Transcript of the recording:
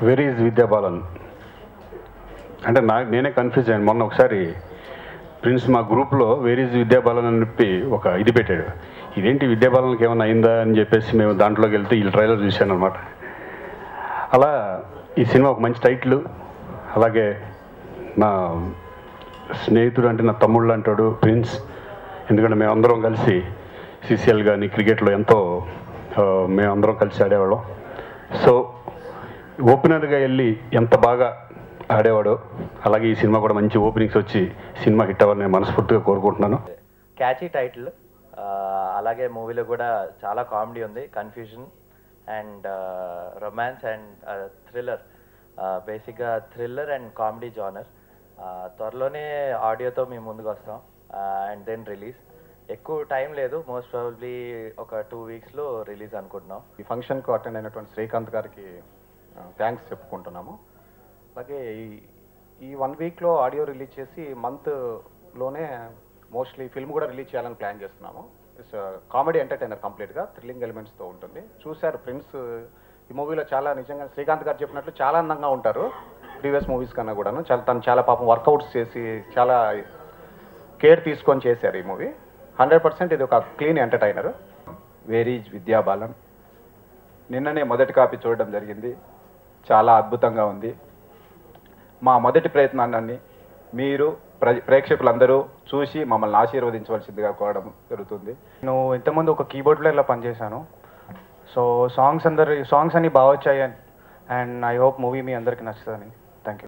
Very is Vidya Balan అంటే నేనే confuse అయ్యాను. మొన్న ఒకసారి ప్రిన్స్ మా గ్రూప్లో వెరీ ఈజ్ విద్యాబాలన్ అని చెప్పి ఒక ఇది పెట్టాడు. ఇదేంటి విద్యాబాలన్కి ఏమైనా అయిందా అని చెప్పేసి మేము దాంట్లోకి వెళ్తే ఈ ట్రైలర్ చూశాను అనమాట. అలా ఈ సినిమా ఒక మంచి టైటిల్. అలాగే నా స్నేహితుడు అంటే నా తమ్ముళ్ళు అంటాడు ప్రిన్స్. ఎందుకంటే మేమందరం కలిసి సిసిఎల్ కానీ క్రికెట్లో ఎంతో మేమందరం కలిసి ఆడేవాళ్ళం. సో ఓపెనర్గా వెళ్ళి ఎంత బాగా ఆడేవాడు. అలాగే ఈ సినిమా కూడా మంచి ఓపెనింగ్స్ వచ్చి సినిమా హిట్ అవ్వాలని నేను మనస్ఫూర్తిగా కోరుకుంటున్నాను. క్యాచీ టైటిల్, అలాగే మూవీలో కూడా చాలా కామెడీ ఉంది, confusion and romance and thriller. బేసిక్గా థ్రిల్లర్ అండ్ కామెడీ జానర్. త్వరలోనే ఆడియోతో మేము ముందుకు వస్తాం అండ్ దెన్ రిలీజ్. ఎక్కువ టైం లేదు, మోస్ట్ ప్రాబబ్లీ ఒక 2 వీక్స్లో రిలీజ్ అనుకుంటున్నాం. ఈ ఫంక్షన్కు అటెండ్ అయినటువంటి శ్రీకాంత్ గారికి థ్యాంక్స్ చెప్పుకుంటున్నాము. అలాగే ఈ 1 వీక్లో ఆడియో రిలీజ్ చేసి మంత్లోనే మోస్ట్లీ ఫిల్మ్ కూడా రిలీజ్ చేయాలని ప్లాన్ చేస్తున్నాము. ఇట్స్ కామెడీ ఎంటర్టైనర్, కంప్లీట్గా థ్రిల్లింగ్ ఎలిమెంట్స్తో ఉంటుంది. చూశారు ప్రిన్స్ ఈ మూవీలో చాలా నిజంగా శ్రీకాంత్ గారు చెప్పినట్లు చాలా అందంగా ఉంటారు. ప్రీవియస్ మూవీస్ కన్నా కూడాను తను చాలా పాపం వర్కౌట్స్ చేసి చాలా కేర్ తీసుకొని చేశారు ఈ మూవీ. 100% ఇది ఒక clean entertainer. Very is Vidya Balan. నిన్ననే మొదటి కాపీ చూడడం జరిగింది, చాలా అద్భుతంగా ఉంది. మా మొదటి ప్రయత్నాన్ని మీరు ప్రేక్షకులందరూ చూసి మమ్మల్ని ఆశీర్వదించవలసిందిగా కోరడం జరుగుతుంది. నేను ఇంతకుముందు ఒక కీబోర్డ్ ప్లేయర్లో పనిచేశాను. సో సాంగ్స్ అన్నీ బాగా వచ్చాయి అండ్ ఐ హోప్ మూవీ మీ అందరికీ నచ్చుతుందని.